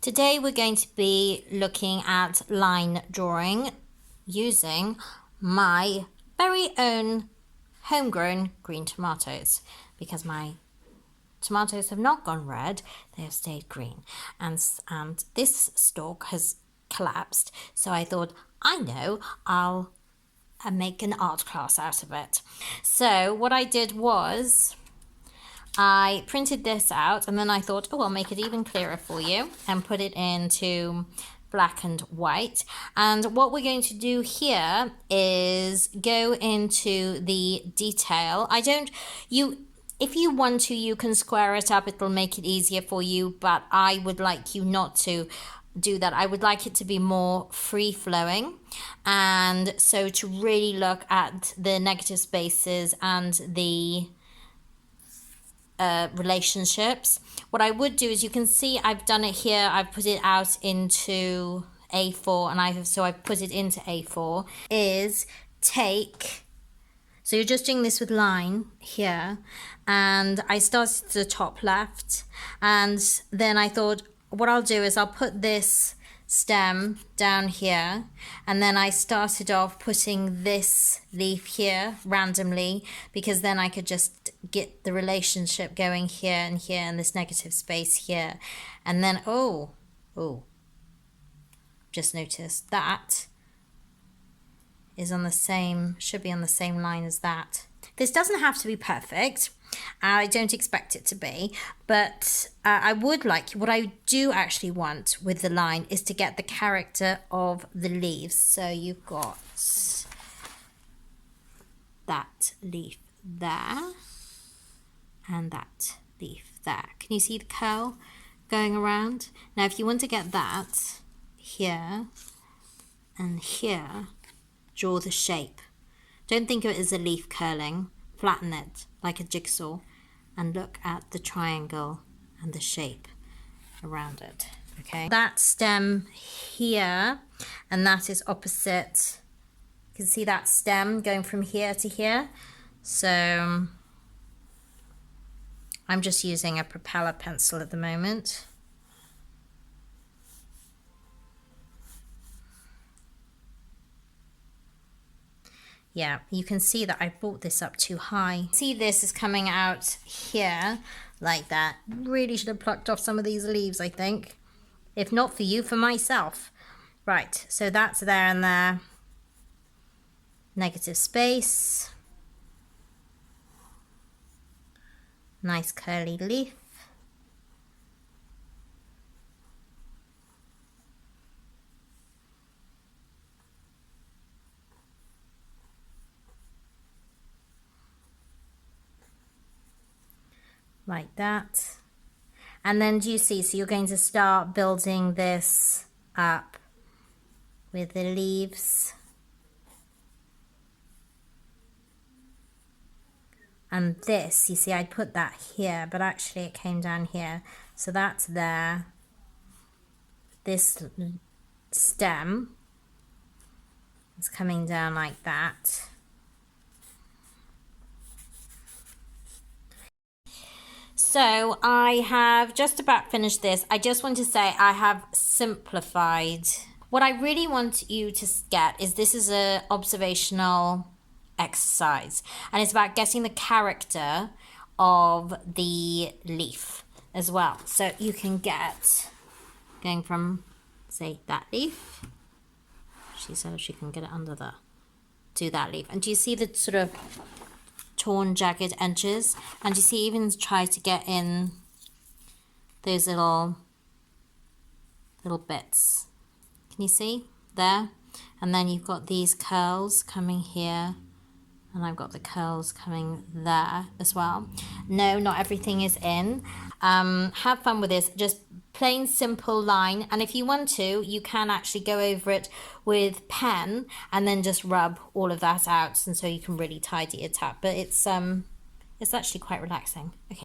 Today we're going to be looking at line drawing using my very own homegrown green tomatoes, because my tomatoes have not gone red, they have stayed green, and this stalk has collapsed, so I thought, I know, I'll make an art class out of it. So what I did was I printed this out, and then I thought, oh, I'll make it even clearer for you and put it into black and white. And what we're going to do here is go into the detail. If you want to, you can square it up, it'll make it easier for you, but I would like you not to do that. I would like it to be more free-flowing, and so to really look at the negative spaces and the relationships. What I would do is, you can see I've done it here, I've put it out into A4, and I've put it into A4, so you're just doing this with line here, and I started at the top left, and then I thought what I'll do is I'll put this stem down here, and then I started off putting this leaf here randomly, because then I could just get the relationship going here and here, and this negative space here, and then just noticed that is on the same, should be on the same line as that. This doesn't have to be perfect. I don't expect it to be, but what I do actually want with the line is to get the character of the leaves. So you've got that leaf there and that leaf there. Can you see the curl going around? Now if you want to get that here and here, draw the shape. Don't think of it as a leaf curling. Flatten it like a jigsaw and look at the triangle and the shape around it. Okay, that stem here, and that is opposite. You can see that stem going from here to here. So I'm just using a propeller pencil at the moment. Yeah, you can see that I brought this up too high. See, this is coming out here like that. Really should have plucked off some of these leaves, I think. If not for you, for myself. Right, so that's there and there. Negative space. Nice curly leaf. Like that. And then do you see, so you're going to start building this up with the leaves, and this, you see, I put that here, but actually it came down here, so that's there. This stem is coming down like that. So I have just about finished this. I just want to say I have simplified. What I really want you to get is, this is an observational exercise, and it's about getting the character of the leaf as well. So you can get, going from, say, that leaf, she said she can get it under there, to that leaf. And do you see the sort of torn, jagged edges? And you see, even try to get in those little bits. Can you see there? And then you've got these curls coming here, and I've got the curls coming there as well. No, not everything is in. Have fun with this. Just plain simple line, and if you want to, you can actually go over it with pen and then just rub all of that out, and so you can really tidy it up. But it's actually quite relaxing. Okay.